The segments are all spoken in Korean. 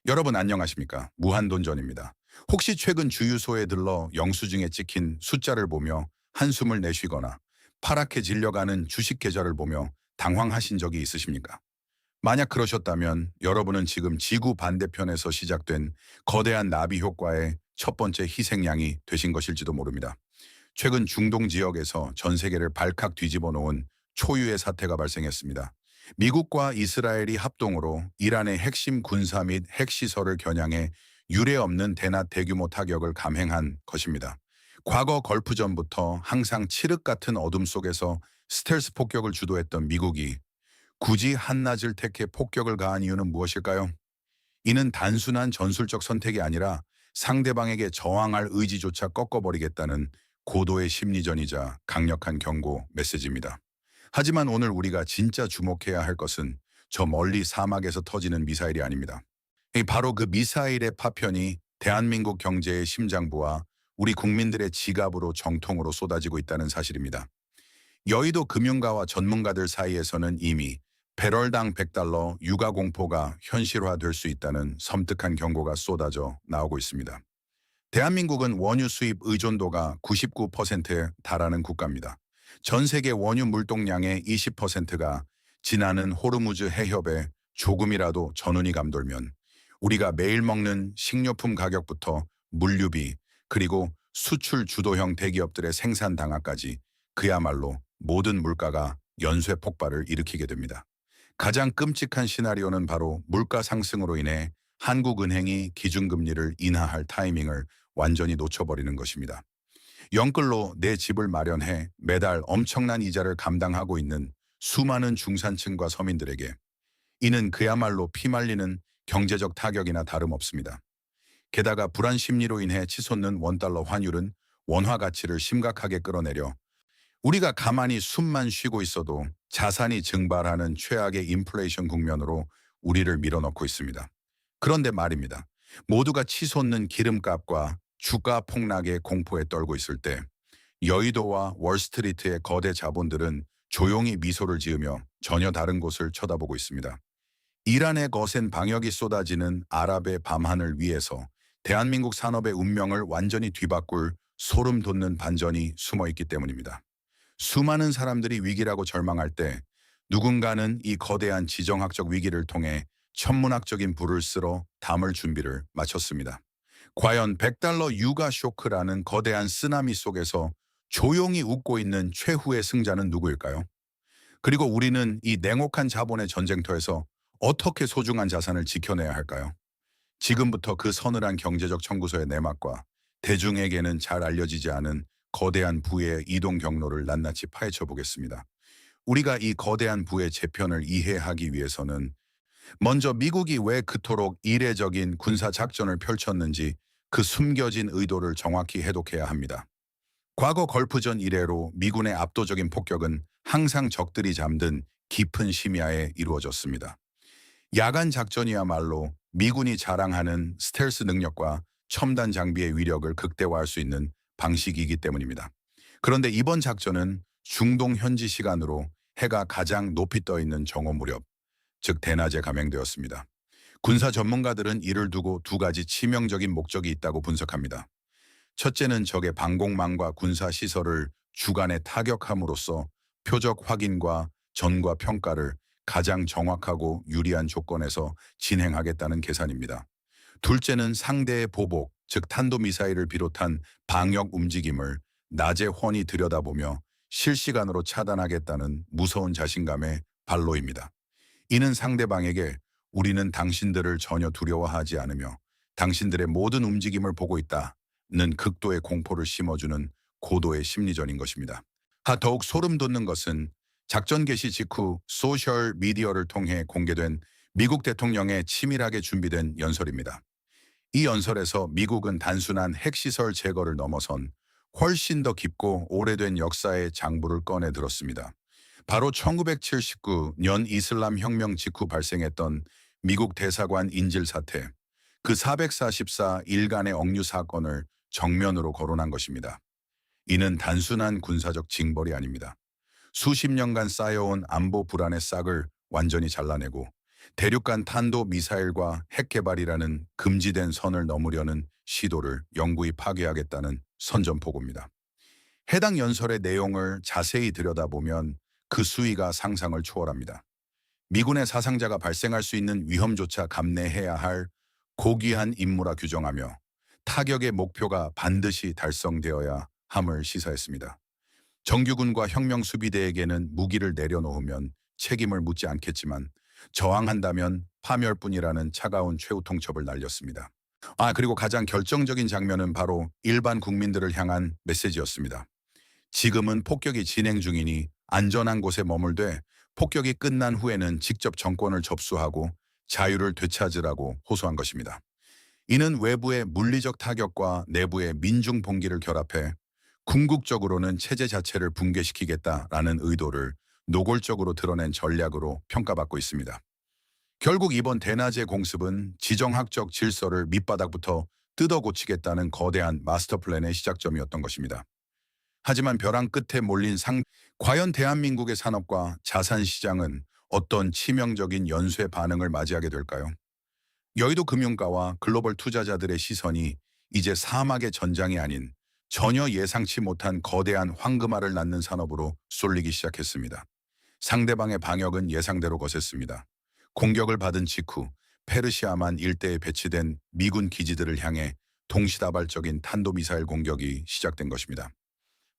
여러분 안녕하십니까? 무한돈전입니다. 혹시 최근 주유소에 들러 영수증에 찍힌 숫자를 보며 한숨을 내쉬거나 파랗게 질려가는 주식 계좌를 보며 당황하신 적이 있으십니까? 만약 그러셨다면 여러분은 지금 지구 반대편에서 시작된 거대한 나비 효과의 첫 번째 희생양이 되신 것일지도 모릅니다. 최근 중동 지역에서 전 세계를 발칵 뒤집어 놓은 초유의 사태가 발생했습니다. 미국과 이스라엘이 합동으로 이란의 핵심 군사 및 핵시설을 겨냥해 유례없는 대낮 대규모 타격을 감행한 것입니다. 과거 걸프전부터 항상 칠흑 같은 어둠 속에서 스텔스 폭격을 주도했던 미국이 굳이 한낮을 택해 폭격을 가한 이유는 무엇일까요? 이는 단순한 전술적 선택이 아니라 상대방에게 저항할 의지조차 꺾어버리겠다는 고도의 심리전이자 강력한 경고 메시지입니다. 하지만 오늘 우리가 진짜 주목해야 할 것은 저 멀리 사막에서 터지는 미사일이 아닙니다. 바로 그 미사일의 파편이 대한민국 경제의 심장부와 우리 국민들의 지갑으로 정통으로 쏟아지고 있다는 사실입니다. 여의도 금융가와 전문가들 사이에서는 이미 배럴당 100달러 유가 공포가 현실화될 수 있다는 섬뜩한 경고가 쏟아져 나오고 있습니다. 대한민국은 원유 수입 의존도가 99%에 달하는 국가입니다. 전 세계 원유 물동량의 20%가 지나는 호르무즈 해협에 조금이라도 전운이 감돌면 우리가 매일 먹는 식료품 가격부터 물류비 그리고 수출 주도형 대기업들의 생산 당화까지 그야말로 모든 물가가 연쇄 폭발을 일으키게 됩니다. 가장 끔찍한 시나리오는 바로 물가 상승으로 인해 한국은행이 기준금리를 인하할 타이밍을 완전히 놓쳐버리는 것입니다. 영끌로 내 집을 마련해 매달 엄청난 이자를 감당하고 있는 수많은 중산층과 서민들에게 이는 그야말로 피말리는 경제적 타격이나 다름없습니다. 게다가 불안 심리로 인해 치솟는 원달러 환율은 원화 가치를 심각하게 끌어내려 우리가 가만히 숨만 쉬고 있어도 자산이 증발하는 최악의 인플레이션 국면으로 우리를 밀어넣고 있습니다. 그런데 말입니다. 모두가 치솟는 기름값과 주가 폭락의 공포에 떨고 있을 때 여의도와 월스트리트의 거대 자본들은 조용히 미소를 지으며 전혀 다른 곳을 쳐다보고 있습니다. 이란의 거센 방역이 쏟아지는 아랍의 밤하늘 위에서 대한민국 산업의 운명을 완전히 뒤바꿀 소름 돋는 반전이 숨어 있기 때문입니다. 수많은 사람들이 위기라고 절망할 때 누군가는 이 거대한 지정학적 위기를 통해 천문학적인 불을 쓸어 담을 준비를 마쳤습니다. 과연 100달러 유가 쇼크라는 거대한 쓰나미 속에서 조용히 웃고 있는 최후의 승자는 누구일까요? 그리고 우리는 이 냉혹한 자본의 전쟁터에서 어떻게 소중한 자산을 지켜내야 할까요? 지금부터 그 서늘한 경제적 청구서의 내막과 대중에게는 잘 알려지지 않은 거대한 부의 이동 경로를 낱낱이 파헤쳐 보겠습니다. 우리가 이 거대한 부의 재편을 이해하기 위해서는 먼저 미국이 왜 그토록 이례적인 군사 작전을 펼쳤는지 그 숨겨진 의도를 정확히 해독해야 합니다. 과거 걸프전 이래로 미군의 압도적인 폭격은 항상 적들이 잠든 깊은 심야에 이루어졌습니다. 야간 작전이야말로 미군이 자랑하는 스텔스 능력과 첨단 장비의 위력을 극대화할 수 있는 방식이기 때문입니다. 그런데 이번 작전은 중동 현지 시간으로 해가 가장 높이 떠 있는 정오 무렵, 즉 대낮에 감행되었습니다. 군사 전문가들은 이를 두고 두 가지 치명적인 목적이 있다고 분석합니다. 첫째는 적의 방공망과 군사 시설을 주간에 타격함으로써 표적 확인과 전과 평가를 가장 정확하고 유리한 조건에서 진행하겠다는 계산입니다. 둘째는 상대의 보복, 즉 탄도미사일을 비롯한 방역 움직임을 낮에 훤히 들여다보며 실시간으로 차단하겠다는 무서운 자신감의 발로입니다. 이는 상대방에게 우리는 당신들을 전혀 두려워하지 않으며 당신들의 모든 움직임을 보고 있다는 극도의 공포를 심어주는 고도의 심리전인 것입니다. 더욱 소름 돋는 것은 작전 개시 직후 소셜 미디어를 통해 공개된 미국 대통령의 치밀하게 준비된 연설입니다. 이 연설에서 미국은 단순한 핵시설 제거를 넘어선 훨씬 더 깊고 오래된 역사의 장부를 꺼내 들었습니다. 바로 1979년 이슬람 혁명 직후 발생했던 미국 대사관 인질 사태, 그 444 일간의 억류 사건을 정면으로 거론한 것입니다. 이는 단순한 군사적 징벌이 아닙니다. 수십 년간 쌓여온 안보 불안의 싹을 완전히 잘라내고 대륙간 탄도 미사일과 핵 개발이라는 금지된 선을 넘으려는 시도를 영구히 파괴하겠다는 선전포고입니다. 해당 연설의 내용을 자세히 들여다보면 그 수위가 상상을 초월합니다. 미군의 사상자가 발생할 수 있는 위험조차 감내해야 할 고귀한 임무라 규정하며 타격의 목표가 반드시 달성되어야 함을 시사했습니다. 정규군과 혁명수비대에게는 무기를 내려놓으면 책임을 묻지 않겠지만 저항한다면 파멸뿐이라는 차가운 최후 통첩을 날렸습니다. 그리고 가장 결정적인 장면은 바로 일반 국민들을 향한 메시지였습니다. 지금은 폭격이 진행 중이니 안전한 곳에 머물되 폭격이 끝난 후에는 직접 정권을 접수하고 자유를 되찾으라고 호소한 것입니다. 이는 외부의 물리적 타격과 내부의 민중 봉기를 결합해 궁극적으로는 체제 자체를 붕괴시키겠다라는 의도를 노골적으로 드러낸 전략으로 평가받고 있습니다. 결국 이번 대낮의 공습은 지정학적 질서를 밑바닥부터 뜯어 고치겠다는 거대한 마스터 플랜의 시작점이었던 것입니다. 하지만 벼랑 끝에 몰린 과연 대한민국의 산업과 자산 시장은 어떤 치명적인 연쇄 반응을 맞이하게 될까요? 여의도 금융가와 글로벌 투자자들의 시선이 이제 사막의 전장이 아닌 전혀 예상치 못한 거대한 황금알을 낳는 산업으로 쏠리기 시작했습니다. 상대방의 방역은 예상대로 거셌습니다. 공격을 받은 직후 페르시아만 일대에 배치된 미군 기지들을 향해 동시다발적인 탄도미사일 공격이 시작된 것입니다.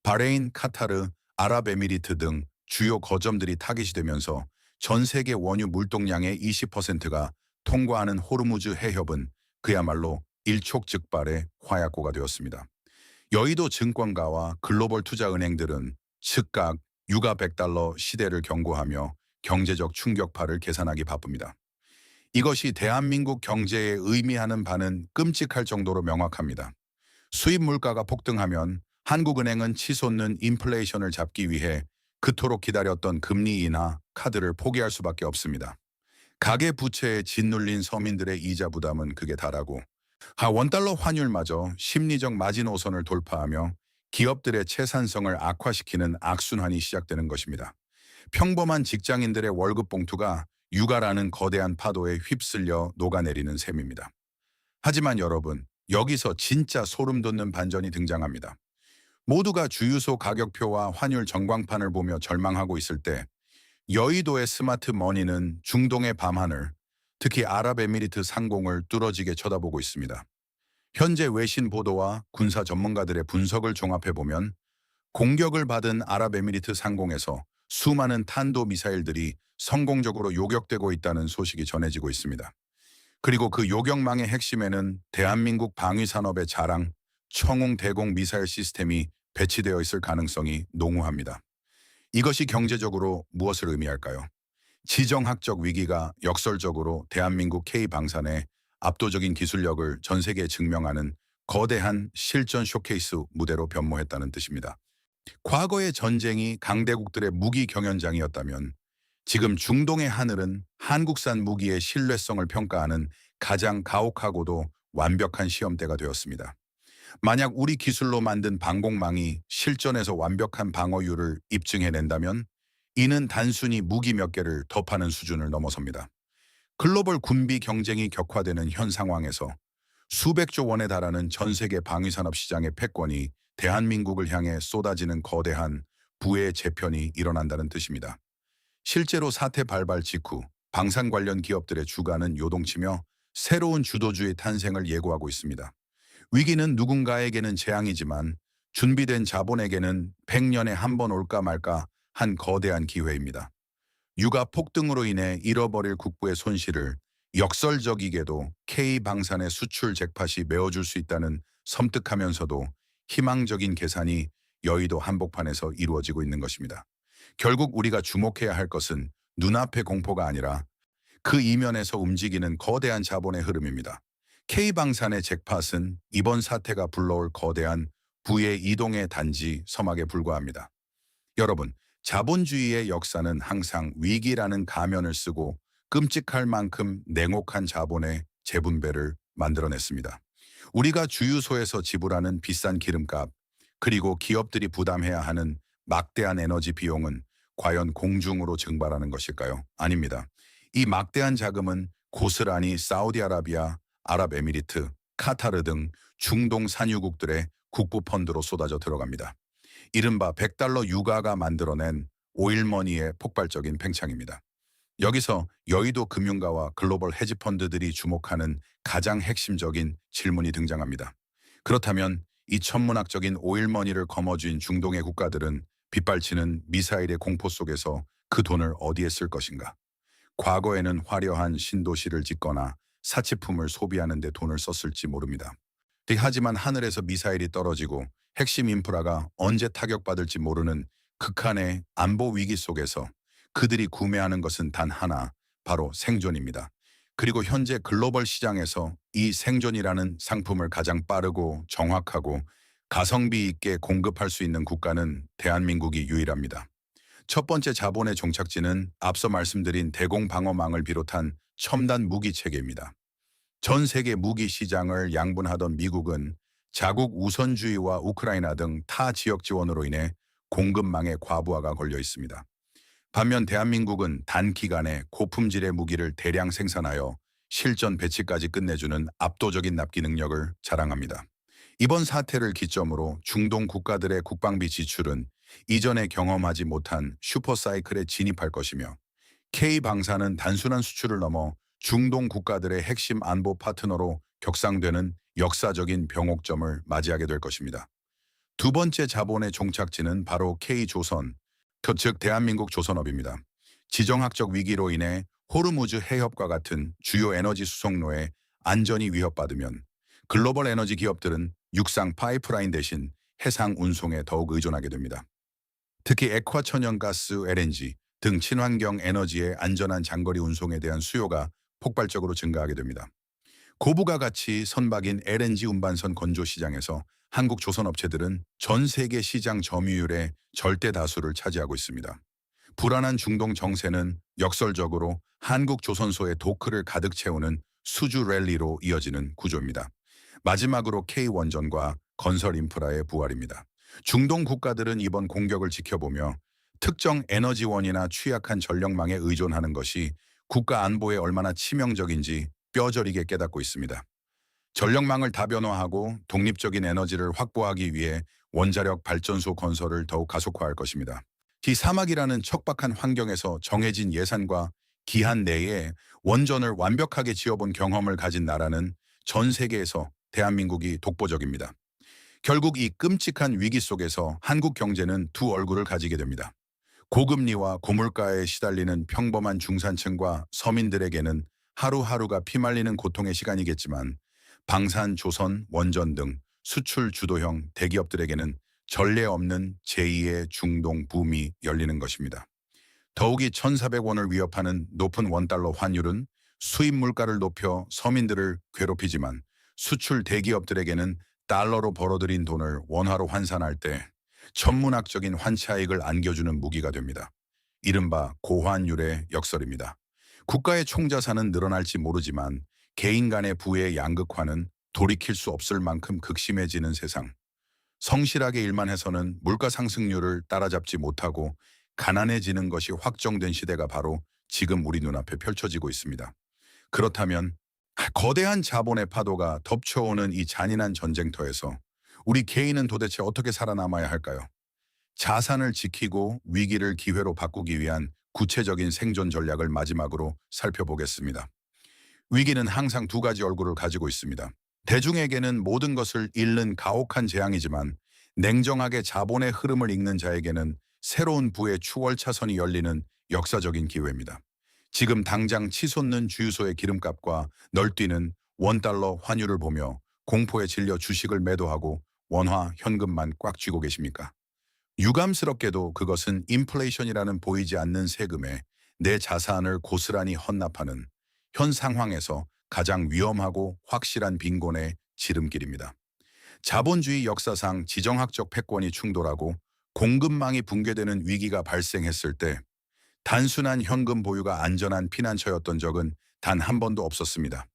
바레인, 카타르, 아랍에미리트 등 주요 거점들이 타깃이 되면서 전 세계 원유 물동량의 20%가 통과하는 호르무즈 해협은 그야말로 일촉즉발의 화약고가 되었습니다. 여의도 증권가와 글로벌 투자은행들은 즉각 유가 100달러 시대를 경고하며 경제적 충격파를 계산하기 바쁩니다. 이것이 대한민국 경제에 의미하는 바는 끔찍할 정도로 명확합니다. 수입 물가가 폭등하면 한국은행은 치솟는 인플레이션을 잡기 위해 그토록 기다렸던 금리 인하 카드를 포기할 수밖에 없습니다. 가계 부채에 짓눌린 서민들의 이자 부담은 극에 달하고 원달러 환율마저 심리적 마지노선을 돌파하며 기업들의 채산성을 악화시키는 악순환이 시작되는 것입니다. 평범한 직장인들의 월급 봉투가 유가라는 거대한 파도에 휩쓸려 녹아내리는 셈입니다. 하지만 여러분, 여기서 진짜 소름 돋는 반전이 등장합니다. 모두가 주유소 가격표와 환율 전광판을 보며 절망하고 있을 때 여의도의 스마트 머니는 중동의 밤하늘, 특히 아랍에미리트 상공을 뚫어지게 쳐다보고 있습니다. 현재 외신 보도와 군사 전문가들의 분석을 종합해보면 공격을 받은 아랍에미리트 상공에서 수많은 탄도미사일들이 성공적으로 요격되고 있다는 소식이 전해지고 있습니다. 그리고 그 요격망의 핵심에는 대한민국 방위산업의 자랑, 청웅 대공 미사일 시스템이 배치되어 있을 가능성이 농후합니다. 이것이 경제적으로 무엇을 의미할까요? 지정학적 위기가 역설적으로 대한민국 K방산의 압도적인 기술력을 전 세계에 증명하는 거대한 실전 쇼케이스 무대로 변모했다는 뜻입니다. 과거의 전쟁이 강대국들의 무기 경연장이었다면 지금 중동의 하늘은 한국산 무기의 신뢰성을 평가하는 가장 가혹하고도 완벽한 시험대가 되었습니다. 만약 우리 기술로 만든 방공망이 실전에서 완벽한 방어율을 입증해낸다면 이는 단순히 무기 몇 개를 덮하는 수준을 넘어섭니다. 글로벌 군비 경쟁이 격화되는 현 상황에서 수백조 원에 달하는 전 세계 방위산업 시장의 패권이 대한민국을 향해 쏟아지는 거대한 부의 재편이 일어난다는 뜻입니다. 실제로 사태 발발 직후 방산 관련 기업들의 주가는 요동치며 새로운 주도주의 탄생을 예고하고 있습니다. 위기는 누군가에게는 재앙이지만 준비된 자본에게는 100년에 한 번 올까 말까 한 거대한 기회입니다. 유가 폭등으로 인해 잃어버릴 국부의 손실을 역설적이게도 K방산의 수출 잭팟이 메워줄 수 있다는 섬뜩하면서도 희망적인 계산이 여의도 한복판에서 이루어지고 있는 것입니다. 결국 우리가 주목해야 할 것은 눈앞의 공포가 아니라 그 이면에서 움직이는 거대한 자본의 흐름입니다. K방산의 잭팟은 이번 사태가 불러올 거대한 부의 이동의 단지 서막에 불과합니다. 여러분, 자본주의의 역사는 항상 위기라는 가면을 쓰고 끔찍할 만큼 냉혹한 자본의 재분배를 만들어냈습니다. 우리가 주유소에서 지불하는 비싼 기름값, 그리고 기업들이 부담해야 하는 막대한 에너지 비용은 과연 공중으로 증발하는 것일까요? 아닙니다. 이 막대한 자금은 고스란히 사우디아라비아, 아랍에미리트, 카타르 등 중동 산유국들의 국부 펀드로 쏟아져 들어갑니다. 이른바 100달러 유가가 만들어낸 오일머니의 폭발적인 팽창입니다. 여기서 여의도 금융가와 글로벌 헤지펀드들이 주목하는 가장 핵심적인 질문이 등장합니다. 그렇다면 이 천문학적인 오일머니를 거머쥔 중동의 국가들은 빗발치는 미사일의 공포 속에서 그 돈을 어디에 쓸 것인가? 과거에는 화려한 신도시를 짓거나 사치품을 소비하는 데 돈을 썼을지 모릅니다. 하지만 하늘에서 미사일이 떨어지고 핵심 인프라가 언제 타격받을지 모르는 극한의 안보 위기 속에서 그들이 구매하는 것은 단 하나, 바로 생존입니다. 그리고 현재 글로벌 시장에서 이 생존이라는 상품을 가장 빠르고 정확하고 가성비 있게 공급할 수 있는 국가는 대한민국이 유일합니다. 첫 번째 자본의 종착지는 앞서 말씀드린 대공방어망을 비롯한 첨단 무기 체계입니다. 전 세계 무기 시장을 양분하던 미국은 자국 우선주의와 우크라이나 등 타 지역 지원으로 인해 공급망의 과부하가 걸려 있습니다. 반면 대한민국은 단기간에 고품질의 무기를 대량 생산하여 실전 배치까지 끝내주는 압도적인 납기 능력을 자랑합니다. 이번 사태를 기점으로 중동 국가들의 국방비 지출은 이전에 경험하지 못한 슈퍼사이클에 진입할 것이며 K방사는 단순한 수출을 넘어 중동 국가들의 핵심 안보 파트너로 격상되는 역사적인 병옥점을 맞이하게 될 것입니다. 두 번째 자본의 종착지는 바로 K조선, 즉 대한민국 조선업입니다. 지정학적 위기로 인해 호르무즈 해협과 같은 주요 에너지 수송로에 안전이 위협받으면 글로벌 에너지 기업들은 육상 파이프라인 대신 해상 운송에 더욱 의존하게 됩니다. 특히 액화천연가스 LNG 등 친환경 에너지의 안전한 장거리 운송에 대한 수요가 폭발적으로 증가하게 됩니다. 고부가 가치 선박인 LNG 운반선 건조 시장에서 한국 조선업체들은 전 세계 시장 점유율의 절대 다수를 차지하고 있습니다. 불안한 중동 정세는 역설적으로 한국 조선소의 도크를 가득 채우는 수주 랠리로 이어지는 구조입니다. 마지막으로 K원전과 건설 인프라의 부활입니다. 중동 국가들은 이번 공격을 지켜보며 특정 에너지원이나 취약한 전력망에 의존하는 것이 국가 안보에 얼마나 치명적인지 뼈저리게 깨닫고 있습니다. 전력망을 다변화하고 독립적인 에너지를 확보하기 위해 원자력 발전소 건설을 더욱 가속화할 것입니다. 이 사막이라는 척박한 환경에서 정해진 예산과 기한 내에 원전을 완벽하게 지어본 경험을 가진 나라는 전 세계에서 대한민국이 독보적입니다. 결국 이 끔찍한 위기 속에서 한국 경제는 두 얼굴을 가지게 됩니다. 고금리와 고물가에 시달리는 평범한 중산층과 서민들에게는 하루하루가 피말리는 고통의 시간이겠지만 방산, 조선, 원전 등 수출 주도형 대기업들에게는 전례 없는 제2의 중동 붐이 열리는 것입니다. 더욱이 1,400원을 위협하는 높은 원달러 환율은 수입 물가를 높여 서민들을 괴롭히지만 수출 대기업들에게는 달러로 벌어들인 돈을 원화로 환산할 때 천문학적인 환차익을 안겨주는 무기가 됩니다. 이른바 고환율의 역설입니다. 국가의 총자산은 늘어날지 모르지만 개인 간의 부의 양극화는 돌이킬 수 없을 만큼 극심해지는 세상. 성실하게 일만 해서는 물가 상승률을 따라잡지 못하고 가난해지는 것이 확정된 시대가 바로 지금 우리 눈앞에 펼쳐지고 있습니다. 그렇다면 거대한 자본의 파도가 덮쳐오는 이 잔인한 전쟁터에서 우리 개인은 도대체 어떻게 살아남아야 할까요? 자산을 지키고 위기를 기회로 바꾸기 위한 구체적인 생존 전략을 마지막으로 살펴보겠습니다. 위기는 항상 두 가지 얼굴을 가지고 있습니다. 대중에게는 모든 것을 잃는 가혹한 재앙이지만 냉정하게 자본의 흐름을 읽는 자에게는 새로운 부의 추월차선이 열리는 역사적인 기회입니다. 지금 당장 치솟는 주유소의 기름값과 널뛰는 원달러 환율을 보며 공포에 질려 주식을 매도하고 원화 현금만 꽉 쥐고 계십니까? 유감스럽게도 그것은 인플레이션이라는 보이지 않는 세금에 내 자산을 고스란히 헌납하는 현 상황에서 가장 위험하고 확실한 빈곤의 지름길입니다. 자본주의 역사상 지정학적 패권이 충돌하고 공급망이 붕괴되는 위기가 발생했을 때 단순한 현금 보유가 안전한 피난처였던 적은 단 한 번도 없었습니다.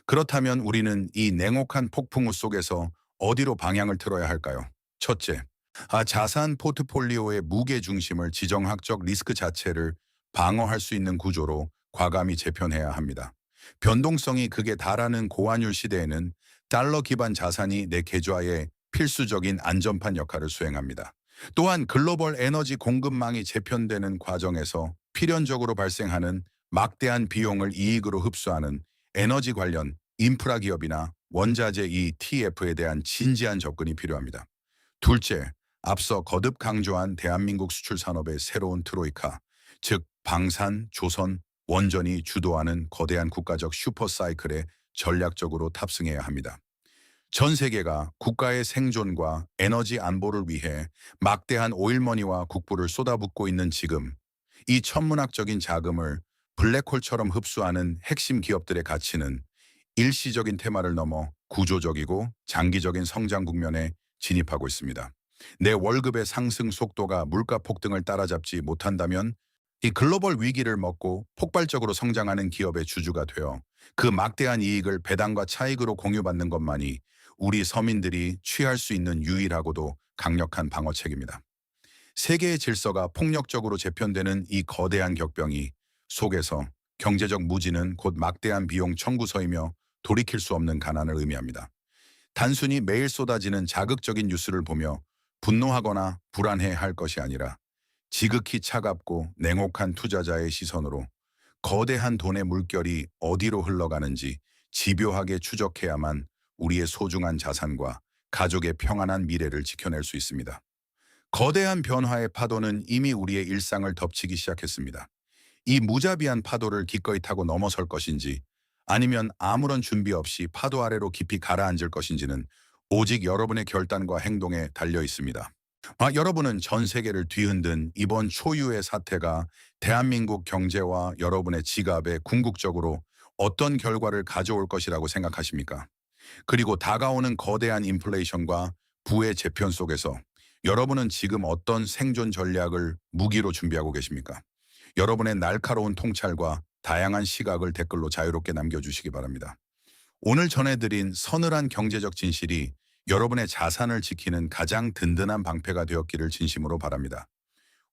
그렇다면 우리는 이 냉혹한 폭풍우 속에서 어디로 방향을 틀어야 할까요? 첫째, 자산 포트폴리오의 무게 중심을 지정학적 리스크 자체를 방어할 수 있는 구조로 과감히 재편해야 합니다. 변동성이 극에 달하는 고환율 시대에는 달러 기반 자산이 내 계좌에 필수적인 안전판 역할을 수행합니다. 또한 글로벌 에너지 공급망이 재편되는 과정에서 필연적으로 발생하는 막대한 비용을 이익으로 흡수하는 에너지 관련 인프라 기업이나 원자재 ETF에 대한 진지한 접근이 필요합니다. 둘째, 앞서 거듭 강조한 대한민국 수출 산업의 새로운 트로이카, 즉 방산, 조선, 원전이 주도하는 거대한 국가적 슈퍼사이클에 전략적으로 탑승해야 합니다. 전 세계가 국가의 생존과 에너지 안보를 위해 막대한 오일머니와 국부를 쏟아붓고 있는 지금, 이 천문학적인 자금을 블랙홀처럼 흡수하는 핵심 기업들의 가치는 일시적인 테마를 넘어 구조적이고 장기적인 성장 국면에 진입하고 있습니다. 내 월급의 상승 속도가 물가 폭등을 따라잡지 못한다면 이 글로벌 위기를 먹고 폭발적으로 성장하는 기업의 주주가 되어 그 막대한 이익을 배당과 차익으로 공유받는 것만이 우리 서민들이 취할 수 있는 유일하고도 강력한 방어책입니다. 세계의 질서가 폭력적으로 재편되는 이 거대한 격병이 속에서 경제적 무지는 곧 막대한 비용 청구서이며 돌이킬 수 없는 가난을 의미합니다. 단순히 매일 쏟아지는 자극적인 뉴스를 보며 분노하거나 불안해할 것이 아니라 지극히 차갑고 냉혹한 투자자의 시선으로 거대한 돈의 물결이 어디로 흘러가는지 집요하게 추적해야만 우리의 소중한 자산과 가족의 평안한 미래를 지켜낼 수 있습니다. 거대한 변화의 파도는 이미 우리의 일상을 덮치기 시작했습니다. 이 무자비한 파도를 기꺼이 타고 넘어설 것인지 아니면 아무런 준비 없이 파도 아래로 깊이 가라앉을 것인지는 오직 여러분의 결단과 행동에 달려 있습니다. 여러분은 전 세계를 뒤흔든 이번 초유의 사태가 대한민국 경제와 여러분의 지갑에 궁극적으로 어떤 결과를 가져올 것이라고 생각하십니까? 그리고 다가오는 거대한 인플레이션과 부의 재편 속에서 여러분은 지금 어떤 생존 전략을 무기로 준비하고 계십니까? 여러분의 날카로운 통찰과 다양한 시각을 댓글로 자유롭게 남겨주시기 바랍니다. 오늘 전해드린 서늘한 경제적 진실이 여러분의 자산을 지키는 가장 든든한 방패가 되었기를 진심으로 바랍니다.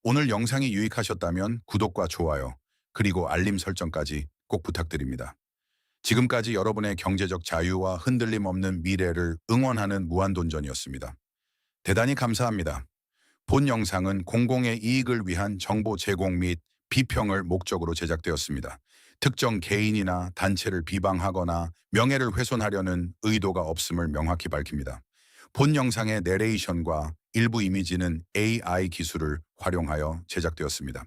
오늘 영상이 유익하셨다면 구독과 좋아요, 그리고 알림 설정까지 꼭 부탁드립니다. 지금까지 여러분의 경제적 자유와 흔들림 없는 미래를 응원하는 무한돈전이었습니다. 대단히 감사합니다. 본 영상은 공공의 이익을 위한 정보 제공 및 비평을 목적으로 제작되었습니다. 특정 개인이나 단체를 비방하거나 명예를 훼손하려는 의도가 없음을 명확히 밝힙니다. 본 영상의 내레이션과 일부 이미지는 AI 기술을 활용하여 제작되었습니다.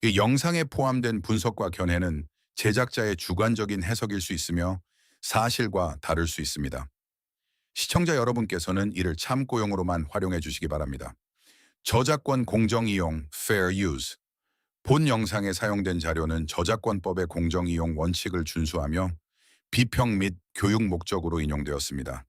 이 영상에 포함된 분석과 견해는 제작자의 주관적인 해석일 수 있으며 사실과 다를 수 있습니다. 시청자 여러분께서는 이를 참고용으로만 활용해 주시기 바랍니다. 저작권 공정이용 Fair Use. 본 영상에 사용된 자료는 저작권법의 공정이용 원칙을 준수하며 비평 및 교육 목적으로 인용되었습니다.